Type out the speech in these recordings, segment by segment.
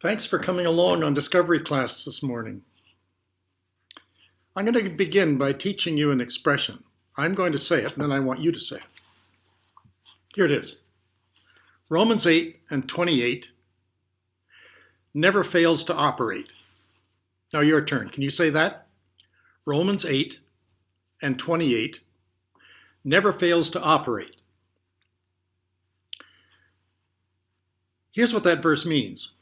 Thanks for coming along on Discovery class this morning. I'm going to begin by teaching you an expression. I'm going to say it, and then I want you to say it. Here it is. Romans 8 and 28 never fails to operate. Now your turn. Can you say that? Romans 8 and 28 never fails to operate. Here's what that verse means.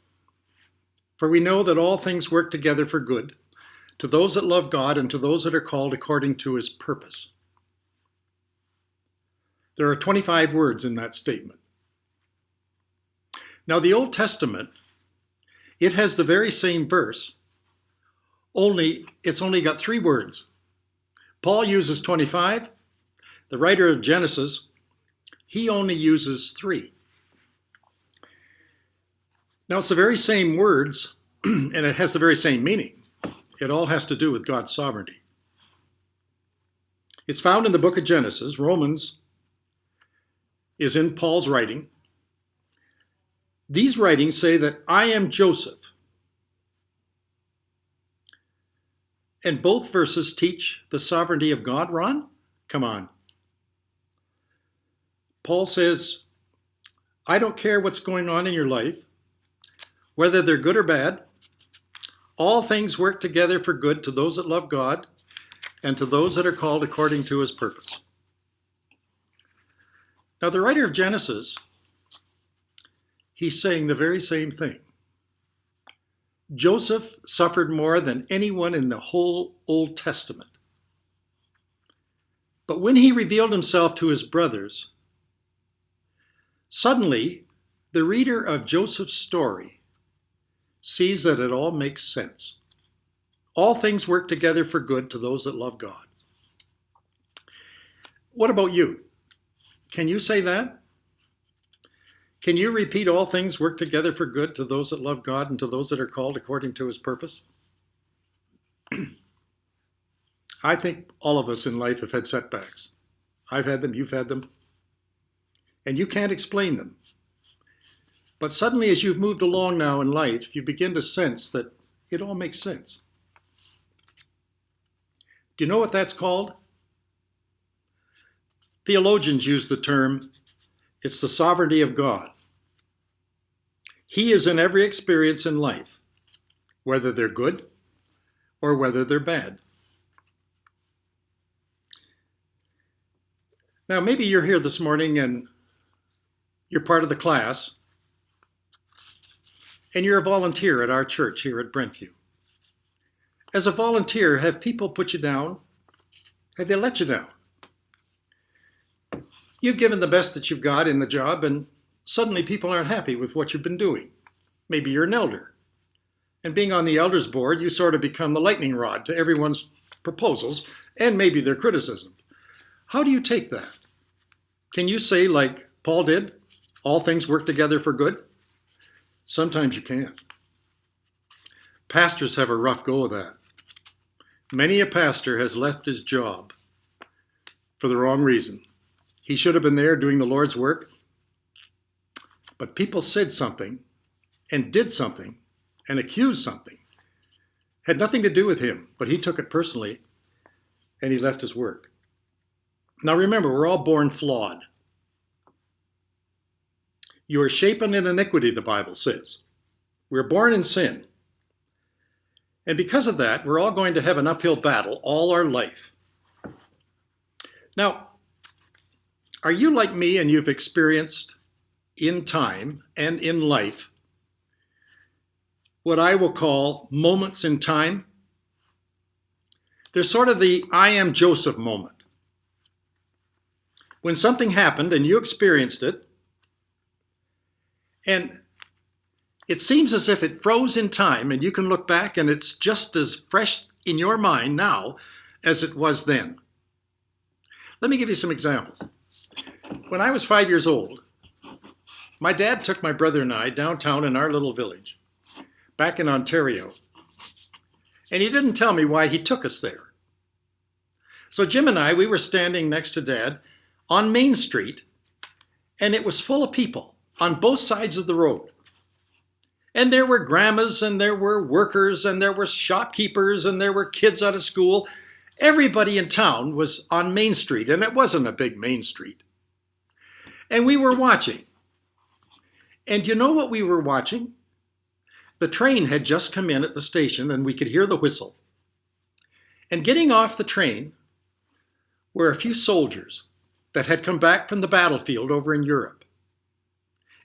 For we know that all things work together for good, to those that love God and to those that are called according to his purpose. There are 25 words in that statement. Now the Old Testament, it has the very same verse, only it's only got 3 words. Paul uses 25. The writer of Genesis, he only uses 3. Now, it's the very same words, and it has the very same meaning. It all has to do with God's sovereignty. It's found in the book of Genesis. Romans is in Paul's writing. These writings say that I am Joseph. And both verses teach the sovereignty of God. Ron, come on. Paul says, I don't care what's going on in your life. Whether they're good or bad, all things work together for good to those that love God and to those that are called according to his purpose. Now, the writer of Genesis, he's saying the very same thing. Joseph suffered more than anyone in the whole Old Testament. But when he revealed himself to his brothers, suddenly the reader of Joseph's story sees that it all makes sense. All things work together for good to those that love God. What about you? Can you say that? Can you repeat all things work together for good to those that love God and to those that are called according to his purpose? I think all of us in life have had setbacks. I've had them, you've had them. And you can't explain them. But suddenly, as you've moved along now in life, you begin to sense that it all makes sense. Do you know what that's called? Theologians use the term, it's the sovereignty of God. He is in every experience in life, whether they're good or whether they're bad. Now, maybe you're here this morning and you're part of the class, and you're a volunteer at our church here at Brentview. As a volunteer, have people put you down? Have they let you down? You've given the best that you've got in the job, and suddenly people aren't happy with what you've been doing. Maybe you're an elder. And being on the elders board, you sort of become the lightning rod to everyone's proposals and maybe their criticism. How do you take that? Can you say, like Paul did, all things work together for good? Sometimes you can't. Pastors have a rough go of that. Many a pastor has left his job for the wrong reason. He should have been there doing the Lord's work, but people said something and did something and accused something. Had nothing to do with him, but he took it personally and he left his work. Now remember, we're all born flawed. You are shapen in iniquity, the Bible says. We're born in sin. And because of that, we're all going to have an uphill battle all our life. Now, are you like me and you've experienced in time and in life what I will call moments in time? There's sort of the I am Joseph moment. When something happened and you experienced it, and it seems as if it froze in time and you can look back and it's just as fresh in your mind now as it was then. Let me give you some examples. When I was 5 years old, my dad took my brother and I downtown in our little village, back in Ontario. And he didn't tell me why he took us there. So Jim and I, we were standing next to Dad on Main Street, and it was full of people on both sides of the road. And there were grandmas, and there were workers, and there were shopkeepers, and there were kids out of school. Everybody in town was on Main Street, and it wasn't a big Main Street. And we were watching. And you know what we were watching? The train had just come in at the station, and we could hear the whistle. And getting off the train were a few soldiers that had come back from the battlefield over in Europe.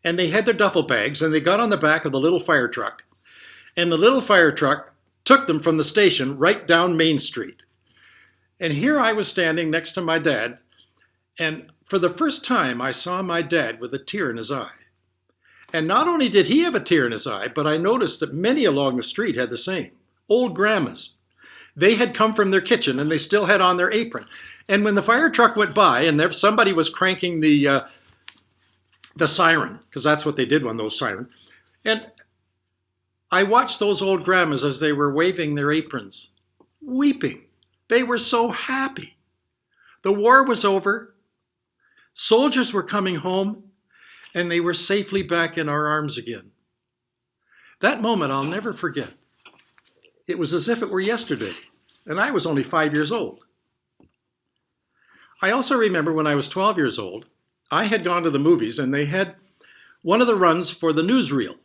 And they had their duffel bags, and they got on the back of the little fire truck. And the little fire truck took them from the station right down Main Street. And here I was standing next to my dad, and for the first time I saw my dad with a tear in his eye. And not only did he have a tear in his eye, but I noticed that many along the street had the same. Old grandmas. They had come from their kitchen, and they still had on their apron. And when the fire truck went by, and there, somebody was cranking the siren, because that's what they did on those sirens. And I watched those old grandmas as they were waving their aprons, weeping. They were so happy. The war was over. Soldiers were coming home, and they were safely back in our arms again. That moment I'll never forget. It was as if it were yesterday, and I was only 5 years old. I also remember when I was 12 years old, I had gone to the movies, and they had one of the runs for the newsreel.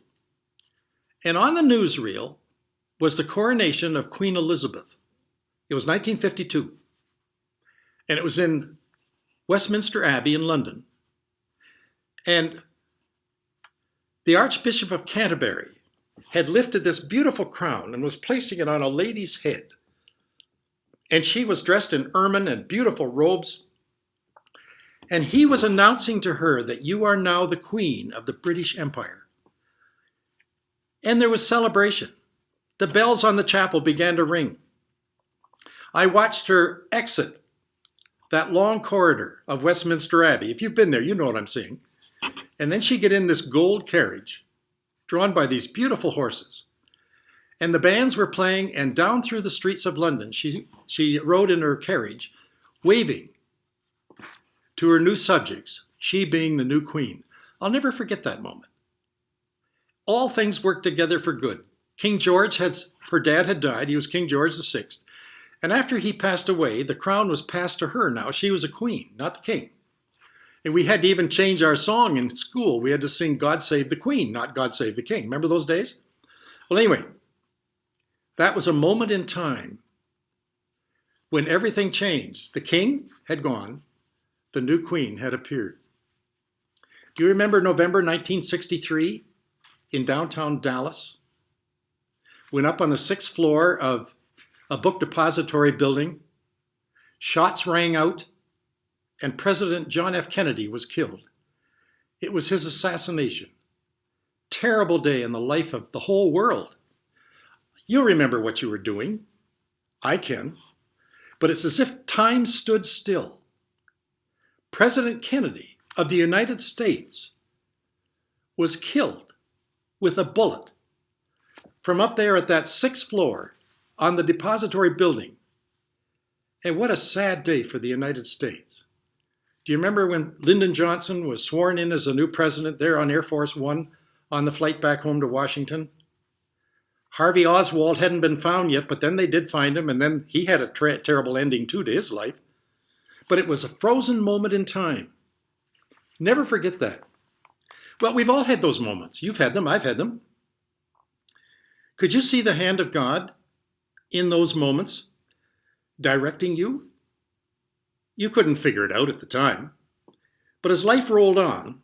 And on the newsreel was the coronation of Queen Elizabeth. It was 1952. And it was in Westminster Abbey in London. And the Archbishop of Canterbury had lifted this beautiful crown and was placing it on a lady's head. And she was dressed in ermine and beautiful robes. And he was announcing to her that you are now the Queen of the British Empire. And there was celebration. The bells on the chapel began to ring. I watched her exit that long corridor of Westminster Abbey. If you've been there, you know what I'm saying. And then she get in this gold carriage drawn by these beautiful horses. And the bands were playing, and down through the streets of London, she rode in her carriage, waving to her new subjects, she being the new queen. I'll never forget that moment. All things worked together for good. King George her dad had died. He was King George VI. And after he passed away, the crown was passed to her now. She was a queen, not the king. And we had to even change our song in school. We had to sing God Save the Queen, not God Save the King. Remember those days? Well, anyway, that was a moment in time when everything changed. The king had gone. The new queen had appeared. Do you remember November 1963 in downtown Dallas? Went up on the 6th floor of a book depository building. Shots rang out, and President John F. Kennedy was killed. It was his assassination. Terrible day in the life of the whole world. You remember what you were doing. I can. But it's as if time stood still. President Kennedy of the United States was killed with a bullet from up there at that 6th floor on the depository building. And what a sad day for the United States. Do you remember when Lyndon Johnson was sworn in as the new president there on Air Force One on the flight back home to Washington? Harvey Oswald hadn't been found yet, but then they did find him, and then he had a terrible ending too to his life. But it was a frozen moment in time. Never forget that. Well, we've all had those moments. You've had them. I've had them. Could you see the hand of God in those moments directing you? You couldn't figure it out at the time. But as life rolled on,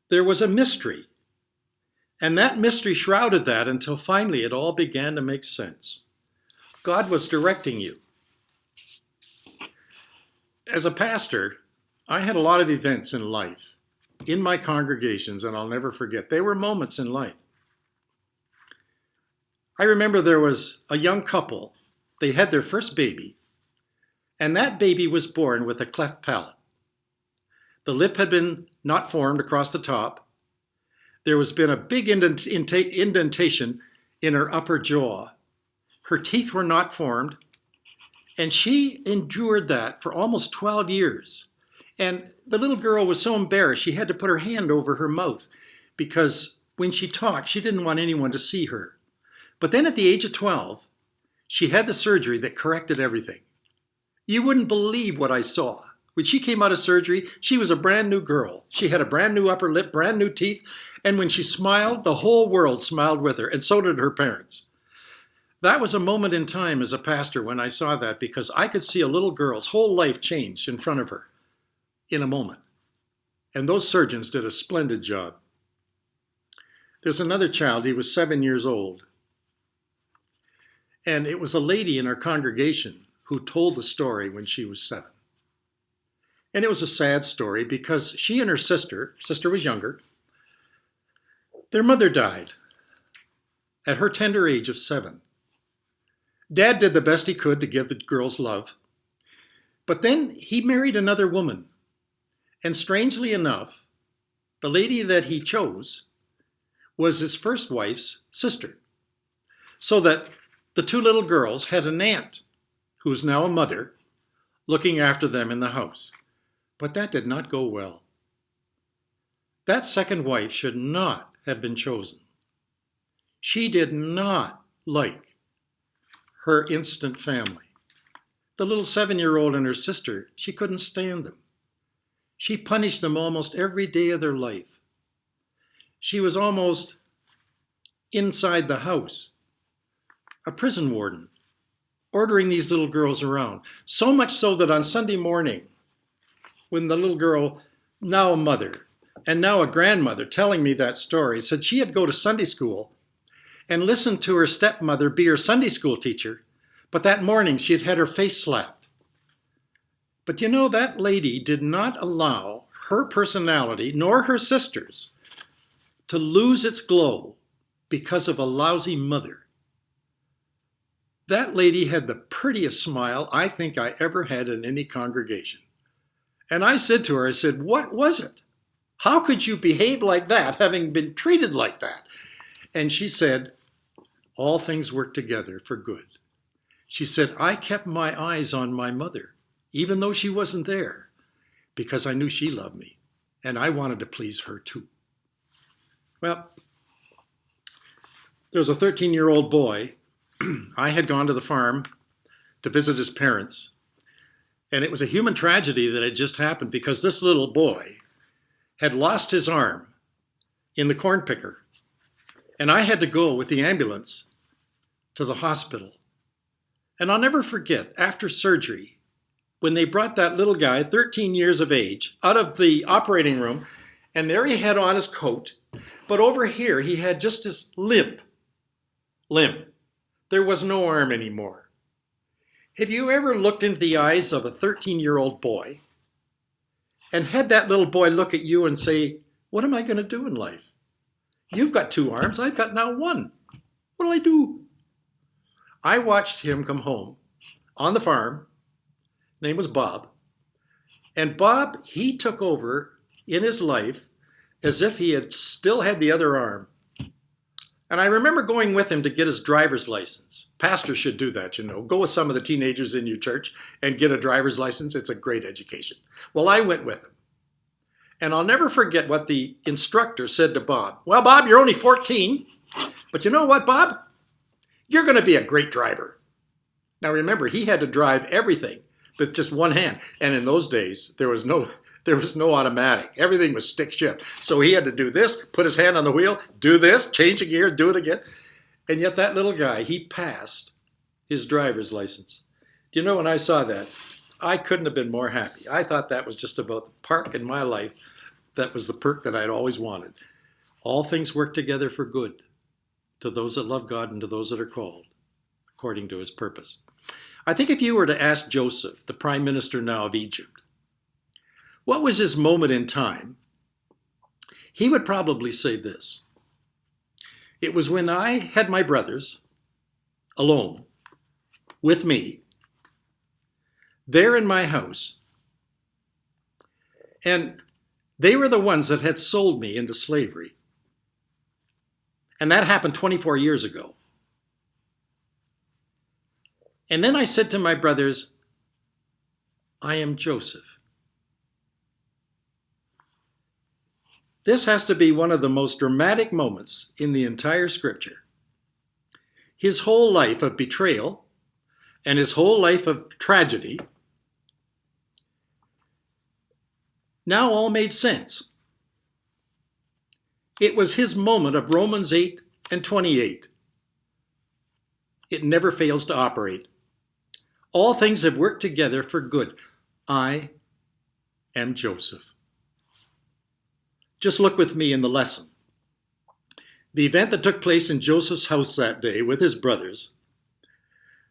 there was a mystery. And that mystery shrouded that until finally it all began to make sense. God was directing you. As a pastor, I had a lot of events in life, in my congregations, and I'll never forget. They were moments in life. I remember there was a young couple. They had their first baby, and that baby was born with a cleft palate. The lip had been not formed across the top. There was been a big indentation in her upper jaw. Her teeth were not formed, and she endured that for almost 12 years. And the little girl was so embarrassed, she had to put her hand over her mouth because when she talked, she didn't want anyone to see her. But then at the age of 12, she had the surgery that corrected everything. You wouldn't believe what I saw. When she came out of surgery, she was a brand new girl. She had a brand new upper lip, brand new teeth, and when she smiled, the whole world smiled with her, and so did her parents. That was a moment in time as a pastor when I saw that, because I could see a little girl's whole life change in front of her in a moment. And those surgeons did a splendid job. There's another child, he was 7 years old. And it was a lady in our congregation who told the story when she was 7. And it was a sad story because she and her sister was younger, their mother died at her tender age of 7. Dad did the best he could to give the girls love. But then he married another woman. And strangely enough, the lady that he chose was his first wife's sister. So that the two little girls had an aunt, who's now a mother, looking after them in the house. But that did not go well. That second wife should not have been chosen. She did not like her instant family. The little 7-year-old and her sister, she couldn't stand them. She punished them almost every day of their life. She was almost inside the house, a prison warden, ordering these little girls around. So much so that on Sunday morning, when the little girl, now a mother, and now a grandmother, telling me that story, said she had to go to Sunday school and listen to her stepmother be her Sunday school teacher, but that morning she had had her face slapped. But you know, that lady did not allow her personality, nor her sister's, to lose its glow because of a lousy mother. That lady had the prettiest smile I think I ever had in any congregation. And I said to her, I said, what was it? How could you behave like that, having been treated like that? And she said, all things work together for good. She said, I kept my eyes on my mother, even though she wasn't there, because I knew she loved me, and I wanted to please her too. Well, there was a 13-year-old boy. I had gone to the farm to visit his parents, and it was a human tragedy that had just happened because this little boy had lost his arm in the corn picker, and I had to go with the ambulance to the hospital. And I'll never forget, after surgery, when they brought that little guy, 13 years of age, out of the operating room, and there he had on his coat, but over here he had just this limp. There was no arm anymore. Have you ever looked into the eyes of a 13-year-old boy and had that little boy look at you and say, what am I going to do in life? You've got 2 arms, I've got now 1. What'll I do? I watched him come home on the farm. His name was Bob. And Bob, he took over in his life as if he had still had the other arm. And I remember going with him to get his driver's license. Pastors should do that, you know. Go with some of the teenagers in your church and get a driver's license. It's a great education. Well, I went with him. And I'll never forget what the instructor said to Bob. Well, Bob, you're only 14, but you know what, Bob? You're going to be a great driver. Now remember, he had to drive everything with just one hand. And in those days, there was no automatic. Everything was stick shift. So he had to do this, put his hand on the wheel, do this, change a gear, do it again. And yet that little guy, he passed his driver's license. Do you know, when I saw that, I couldn't have been more happy. I thought that was just about the part in my life that was the perk that I'd always wanted. All things work together for good to those that love God and to those that are called according to his purpose. I think if you were to ask Joseph, the prime minister now of Egypt, what was his moment in time, he would probably say this. It was when I had my brothers alone with me there in my house, and they were the ones that had sold me into slavery. And that happened 24 years ago. And then I said to my brothers, I am Joseph. This has to be one of the most dramatic moments in the entire scripture. His whole life of betrayal and his whole life of tragedy now all made sense. It was his moment of Romans 8 and 28. It never fails to operate. All things have worked together for good. I am Joseph. Just look with me in the lesson. The event that took place in Joseph's house that day with his brothers,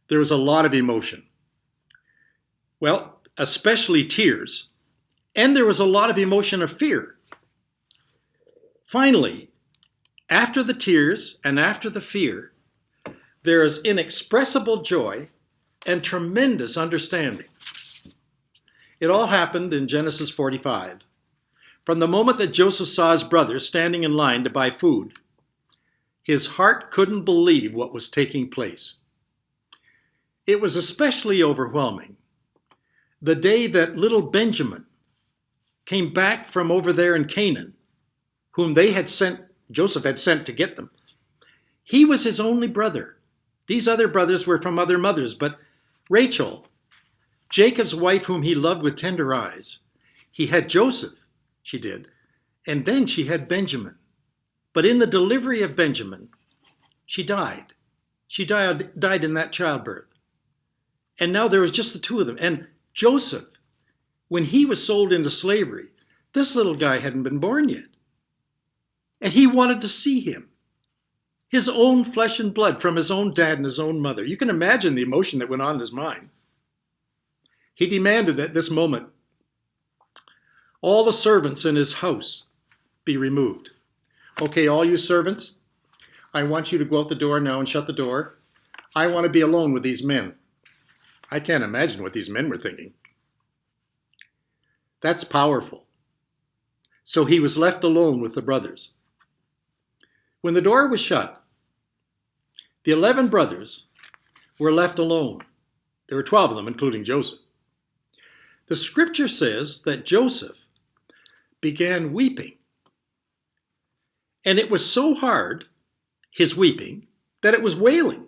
there was a lot of emotion. Well, especially tears. And there was a lot of emotion of fear. Finally, after the tears and after the fear, there is inexpressible joy and tremendous understanding. It all happened in Genesis 45. From the moment that Joseph saw his brothers standing in line to buy food, his heart couldn't believe what was taking place. It was especially overwhelming the day that little Benjamin came back from over there in Canaan, whom Joseph had sent to get them. He was his only brother. These other brothers were from other mothers, but Rachel, Jacob's wife whom he loved with tender eyes, he had Joseph, she did, and then she had Benjamin. But in the delivery of Benjamin, she died. She died in that childbirth. And now there was just the two of them. And Joseph, when he was sold into slavery, this little guy hadn't been born yet. And he wanted to see him. His own flesh and blood from his own dad and his own mother. You can imagine the emotion that went on in his mind. He demanded at this moment all the servants in his house be removed. Okay, all you servants, I want you to go out the door now and shut the door. I want to be alone with these men. I can't imagine what these men were thinking. That's powerful. So he was left alone with the brothers. When the door was shut, the 11 brothers were left alone. There were 12 of them, including Joseph. The scripture says that Joseph began weeping. And it was so hard, his weeping, that it was wailing.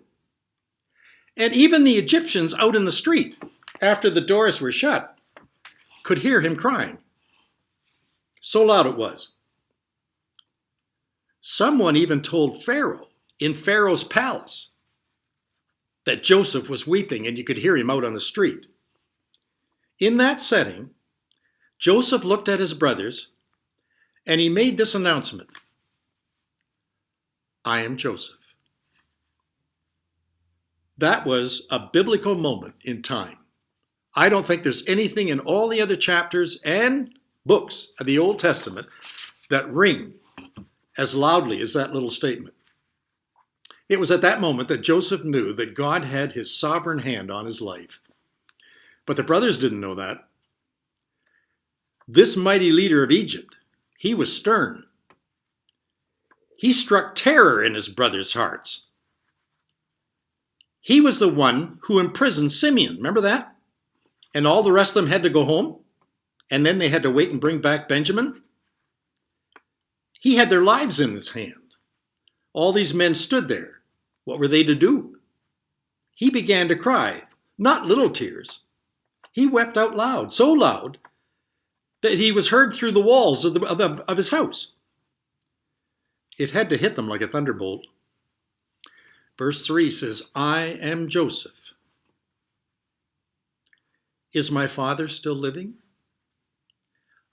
And even the Egyptians out in the street, after the doors were shut, could hear him crying. So loud it was. Someone even told Pharaoh in Pharaoh's palace that Joseph was weeping and you could hear him out on the street. In that setting, Joseph looked at his brothers and he made this announcement. I am Joseph. That was a biblical moment in time. I don't think there's anything in all the other chapters and books of the Old Testament that ring as loudly as that little statement. It was at that moment that Joseph knew that God had his sovereign hand on his life. But the brothers didn't know that. This mighty leader of Egypt, he was stern. He struck terror in his brothers' hearts. He was the one who imprisoned Simeon. Remember that? And all the rest of them had to go home. And then they had to wait and bring back Benjamin. He had their lives in his hand. All these men stood there. What were they to do? He began to cry, not little tears. He wept out loud, so loud that he was heard through the walls of his house. It had to hit them like a thunderbolt. Verse 3 says, I am Joseph. Is my father still living?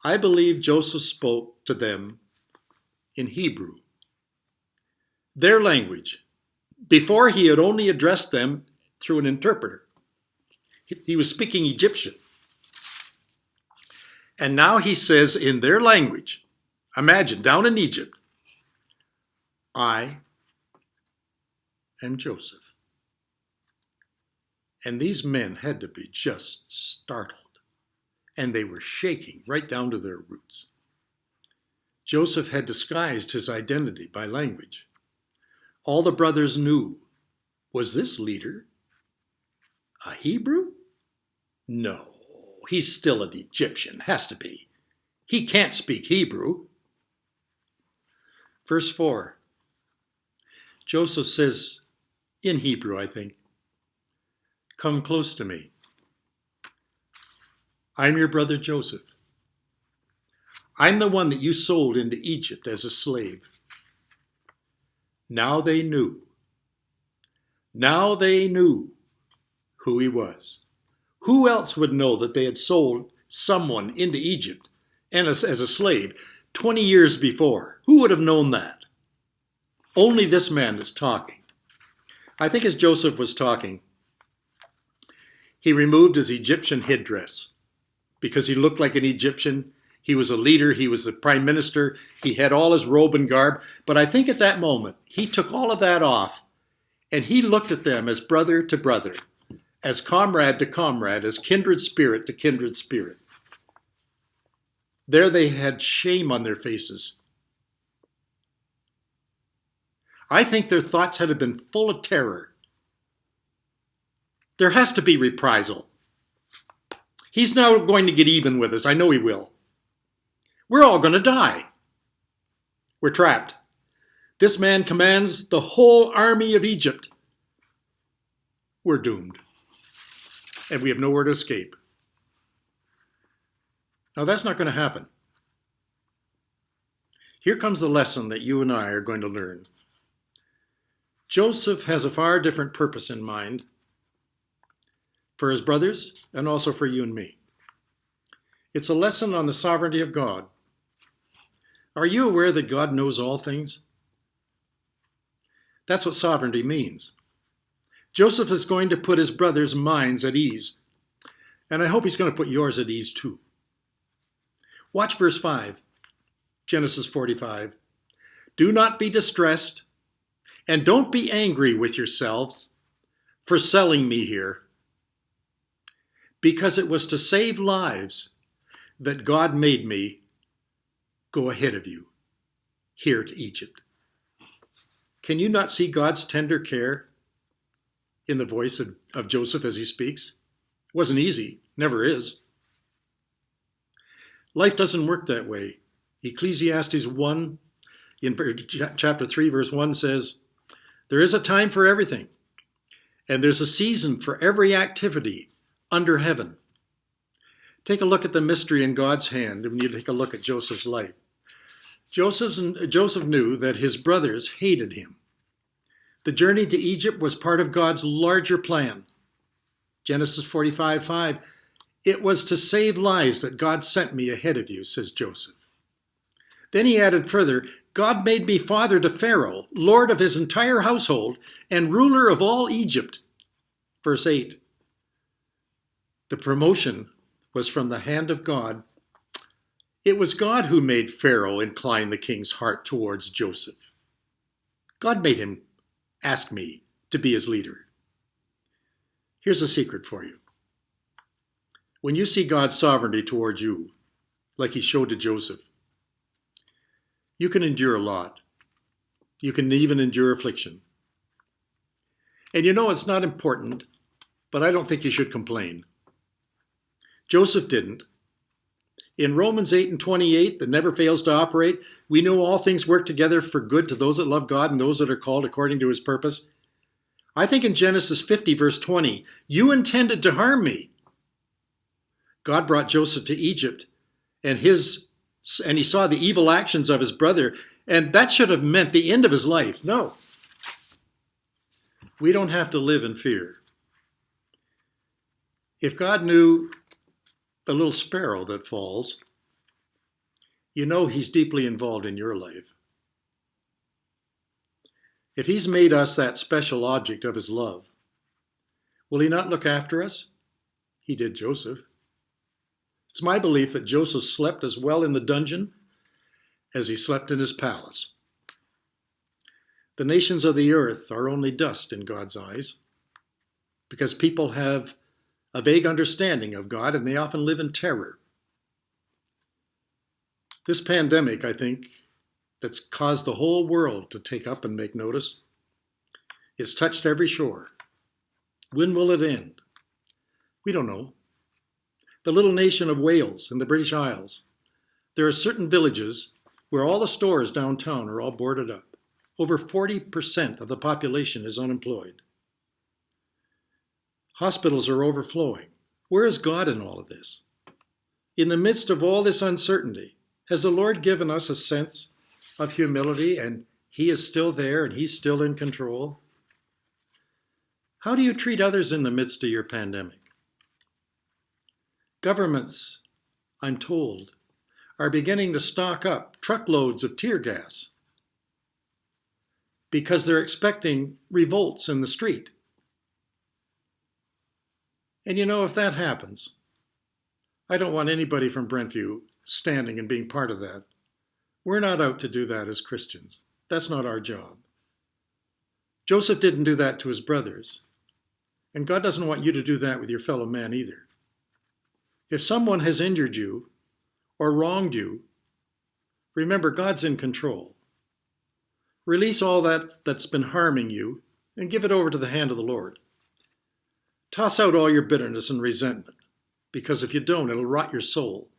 I believe Joseph spoke to them in Hebrew, their language. Before he had only addressed them through an interpreter. He was speaking Egyptian. And now he says in their language, imagine, down in Egypt, I am Joseph. And these men had to be just startled. And they were shaking right down to their roots. Joseph had disguised his identity by language. All the brothers knew, was this leader a Hebrew? No, he's still an Egyptian, has to be. He can't speak Hebrew. Verse 4. Joseph says, in Hebrew, I think, "Come close to me. I'm your brother Joseph. I'm the one that you sold into Egypt as a slave." Now they knew. Now they knew who he was. Who else would know that they had sold someone into Egypt and as a slave 20 years before? Who would have known that? Only this man is talking. I think as Joseph was talking, he removed his Egyptian headdress because he looked like an Egyptian. He was a leader. He was the prime minister. He had all his robe and garb. But I think at that moment, he took all of that off and he looked at them as brother to brother, as comrade to comrade, as kindred spirit to kindred spirit. There they had shame on their faces. I think their thoughts had been full of terror. There has to be reprisal. He's now going to get even with us. I know he will. We're all going to die. We're trapped. This man commands the whole army of Egypt. We're doomed. And we have nowhere to escape. Now that's not going to happen. Here comes the lesson that you and I are going to learn. Joseph has a far different purpose in mind for his brothers and also for you and me. It's a lesson on the sovereignty of God. Are you aware that God knows all things? That's what sovereignty means. Joseph is going to put his brothers' minds at ease, and I hope he's going to put yours at ease too. Watch verse 5, Genesis 45. "Do not be distressed, and don't be angry with yourselves for selling me here, because it was to save lives that God made me go ahead of you here to Egypt." Can you not see God's tender care in the voice of Joseph as he speaks? It wasn't easy, never is. Life doesn't work that way. Ecclesiastes 1 in chapter 3 verse 1 says, "There is a time for everything, and there's a season for every activity under heaven." Take a look at the mystery in God's hand when you take a look at Joseph's life. Joseph knew that his brothers hated him. The journey to Egypt was part of God's larger plan. Genesis 45:5, "It was to save lives that God sent me ahead of you," says Joseph. Then he added further, "God made me father to Pharaoh, lord of his entire household, and ruler of all Egypt." Verse 8, the promotion was from the hand of God. It was God who made Pharaoh incline the king's heart towards Joseph. God made him ask me to be his leader. Here's a secret for you. When you see God's sovereignty towards you, like he showed to Joseph, you can endure a lot. You can even endure affliction. And you know it's not important, but I don't think you should complain. Joseph didn't. In Romans 8:28, that never fails to operate, we know all things work together for good to those that love God and those that are called according to his purpose. I think in Genesis 50 verse 20, "You intended to harm me." God brought Joseph to Egypt, and he saw the evil actions of his brother, and that should have meant the end of his life. No. We don't have to live in fear. If God knew the little sparrow that falls, you know he's deeply involved in your life. If he's made us that special object of his love, will he not look after us? He did Joseph. It's my belief that Joseph slept as well in the dungeon as he slept in his palace. The nations of the earth are only dust in God's eyes, because people have a vague understanding of God and they often live in terror. This pandemic, I think, that's caused the whole world to take up and make notice, it's touched every shore. When will it end? We don't know. The little nation of Wales in the British Isles, there are certain villages where all the stores downtown are all boarded up. Over 40% of the population is unemployed. Hospitals are overflowing. Where is God in all of this? In the midst of all this uncertainty, has the Lord given us a sense of humility and He is still there and He's still in control? How do you treat others in the midst of your pandemic? Governments, I'm told, are beginning to stock up truckloads of tear gas because they're expecting revolts in the street. And you know, if that happens, I don't want anybody from Brentview standing and being part of that. We're not out to do that as Christians. That's not our job. Joseph didn't do that to his brothers. And God doesn't want you to do that with your fellow man either. If someone has injured you or wronged you, remember God's in control. Release all that's been harming you and give it over to the hand of the Lord. Toss out all your bitterness and resentment, because if you don't, it'll rot your soul.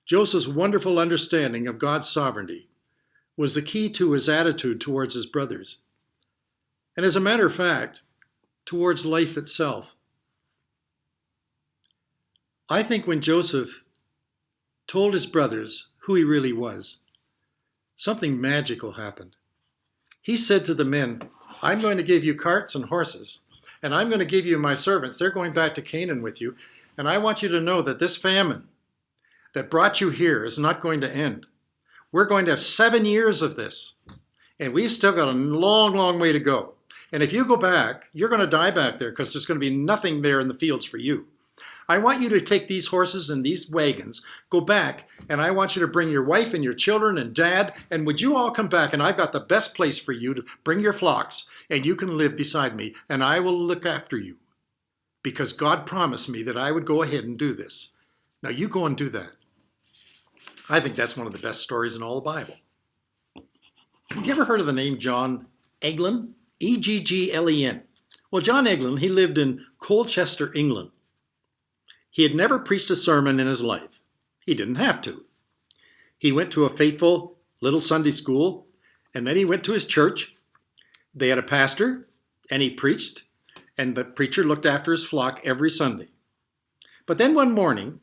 Joseph's wonderful understanding of God's sovereignty was the key to his attitude towards his brothers. And as a matter of fact, towards life itself. I think when Joseph told his brothers who he really was, something magical happened. He said to the men, I'm going to give you carts and horses, and I'm going to give you my servants. They're going back to Canaan with you, and I want you to know that this famine that brought you here is not going to end. We're going to have 7 years of this, and we've still got a long, long way to go. And if you go back, you're going to die back there because there's going to be nothing there in the fields for you. I want you to take these horses and these wagons, go back, and I want you to bring your wife and your children and dad, and would you all come back, and I've got the best place for you to bring your flocks, and you can live beside me, and I will look after you. Because God promised me that I would go ahead and do this. Now you go and do that. I think that's one of the best stories in all the Bible. Have you ever heard of the name John Eglin? E-G-G-L-E-N. Well, John Eglin, he lived in Colchester, England. He had never preached a sermon in his life. He didn't have to. He went to a faithful little Sunday school, and then he went to his church. They had a pastor, and he preached, and the preacher looked after his flock every Sunday. But then one morning,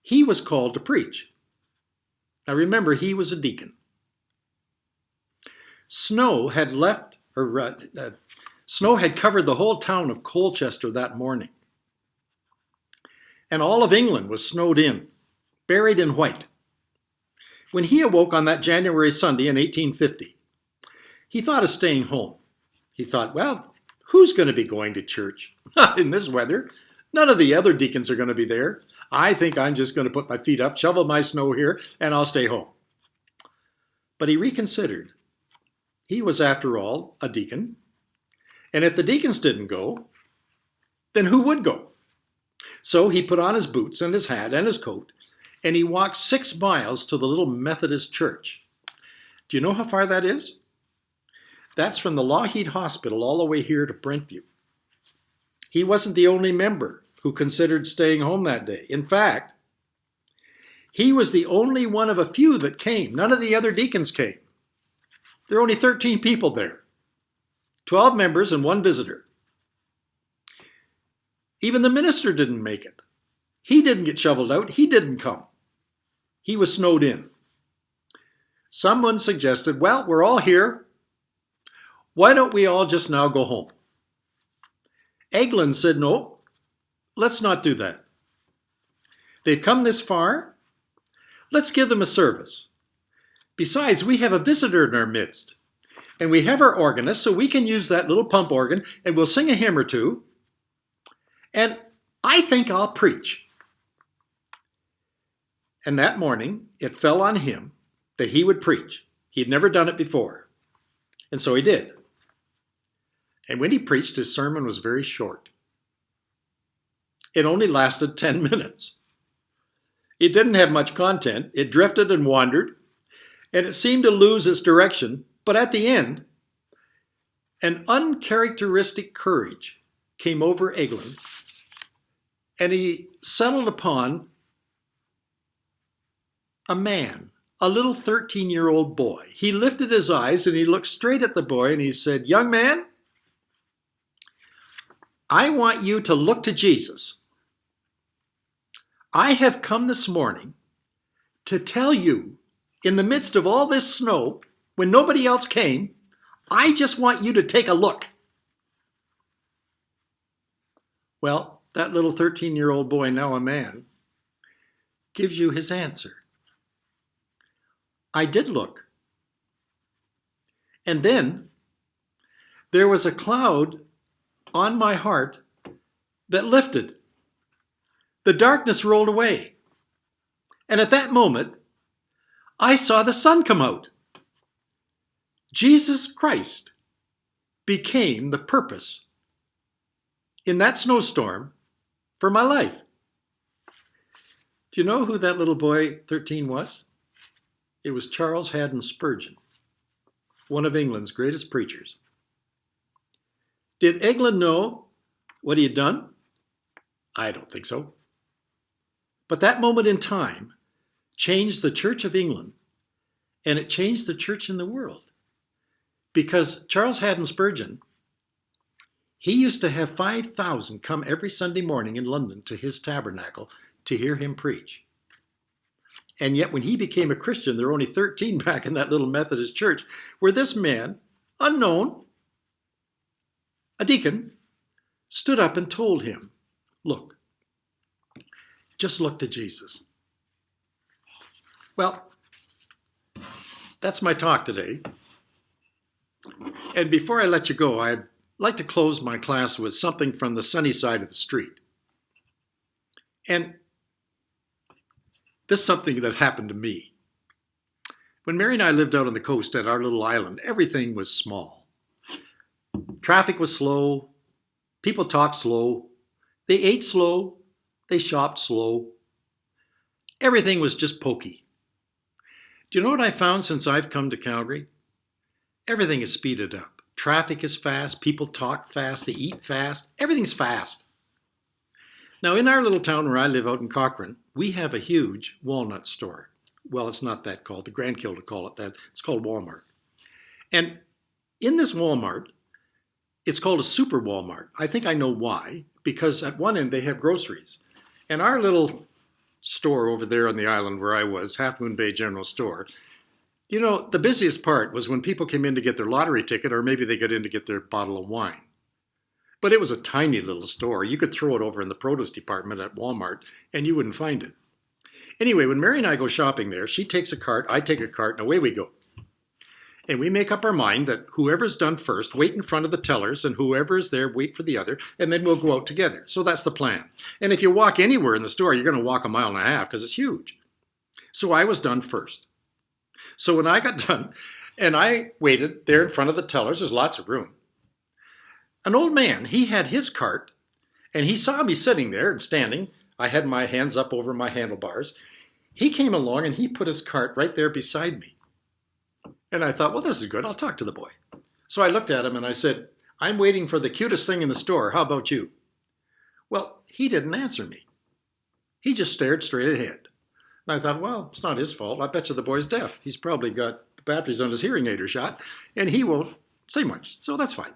he was called to preach. Now remember, he was a deacon. Snow had covered the whole town of Colchester that morning. And all of England was snowed in, buried in white. When he awoke on that January Sunday in 1850, he thought of staying home. He thought, well, who's going to be going to church in this weather? None of the other deacons are going to be there. I think I'm just going to put my feet up, shovel my snow here, and I'll stay home. But he reconsidered. He was, after all, a deacon. And if the deacons didn't go, then who would go? So he put on his boots and his hat and his coat, and he walked 6 miles to the little Methodist church. Do you know how far that is? That's from the Lougheed Hospital all the way here to Brentview. He wasn't the only member who considered staying home that day. In fact, he was the only one of a few that came. None of the other deacons came. There were only 13 people there, 12 members and 1 visitor. Even the minister didn't make it. He didn't get shoveled out. He didn't come. He was snowed in. Someone suggested, well, we're all here. Why don't we all just now go home? Eglin said, no, let's not do that. They've come this far. Let's give them a service. Besides, we have a visitor in our midst. And we have our organist, so we can use that little pump organ, and we'll sing a hymn or two. And I think I'll preach. And that morning, it fell on him that he would preach. He had never done it before. And so he did. And when he preached, his sermon was very short. It only lasted 10 minutes. It didn't have much content. It drifted and wandered, and it seemed to lose its direction. But at the end, an uncharacteristic courage came over Eglin, and he settled upon a man, a little 13-year-old boy. He lifted his eyes and he looked straight at the boy and he said, "Young man, I want you to look to Jesus. I have come this morning to tell you, in the midst of all this snow, when nobody else came, I just want you to take a look." Well, that little 13-year-old boy, now a man, gives you his answer. I did look. And then there was a cloud on my heart that lifted. The darkness rolled away. And at that moment, I saw the sun come out. Jesus Christ became the purpose in that snowstorm for my life. Do you know who that little boy, 13, was? It was Charles Haddon Spurgeon, one of England's greatest preachers. Did England know what he had done? I don't think so. But that moment in time changed the Church of England, and it changed the church in the world. Because Charles Haddon Spurgeon, he used to have 5,000 come every Sunday morning in London to his tabernacle to hear him preach. And yet when he became a Christian, there were only 13 back in that little Methodist church, where this man, unknown, a deacon, stood up and told him, "Look, just look to Jesus." Well, that's my talk today. And before I let you go, I'd like to close my class with something from the sunny side of the street. And this is something that happened to me. When Mary and I lived out on the coast at our little island, everything was small. Traffic was slow. People talked slow. They ate slow. They shopped slow. Everything was just pokey. Do you know what I found since I've come to Calgary? Everything is speeded up. Traffic is fast. People talk fast. They eat fast. Everything's fast. Now, in our little town where I live out in Cochrane, we have a huge walnut store. Well, it's not that called. The grandchildren call it that. It's called Walmart. And in this Walmart, it's called a super Walmart. I think I know why. Because at one end, they have groceries. And our little store over there on the island where I was, Half Moon Bay General Store, you know, the busiest part was when people came in to get their lottery ticket, or maybe they got in to get their bottle of wine. But it was a tiny little store. You could throw it over in the produce department at Walmart and you wouldn't find it. Anyway, when Mary and I go shopping there, she takes a cart, I take a cart, and away we go. And we make up our mind that whoever's done first, wait in front of the tellers, and whoever is there, wait for the other, and then we'll go out together. So that's the plan. And if you walk anywhere in the store, you're going to walk a mile and a half because it's huge. So I was done first. So when I got done, and I waited there in front of the tellers, there's lots of room. An old man, he had his cart, and he saw me sitting there and standing. I had my hands up over my handlebars. He came along and he put his cart right there beside me. And I thought, well, this is good. I'll talk to the boy. So I looked at him and I said, "I'm waiting for the cutest thing in the store. How about you?" Well, he didn't answer me. He just stared straight ahead. And I thought, well, it's not his fault. I bet you the boy's deaf. He's probably got the batteries on his hearing aid are shot, and he won't say much. So that's fine.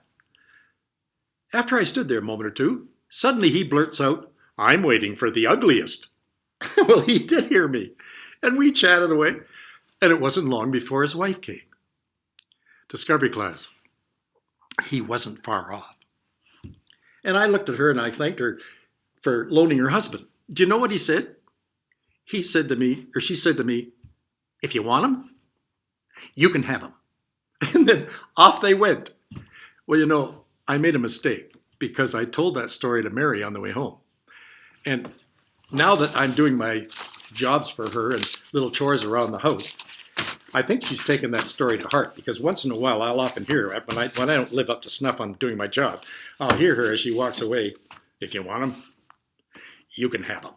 After I stood there a moment or two, suddenly he blurts out, "I'm waiting for the ugliest." Well, he did hear me. And we chatted away. And it wasn't long before his wife came. Discovery class. He wasn't far off. And I looked at her and I thanked her for loaning her husband. Do you know what he said? He said to me, or she said to me, "If you want him, you can have him." And then off they went. Well, you know, I made a mistake because I told that story to Mary on the way home. And now that I'm doing my jobs for her and little chores around the house, I think she's taken that story to heart, because once in a while I'll often hear her, when I don't live up to snuff on doing my job, I'll hear her as she walks away, "If you want them, you can have them."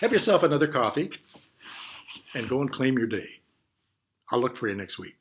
Have yourself another coffee and go and claim your day. I'll look for you next week.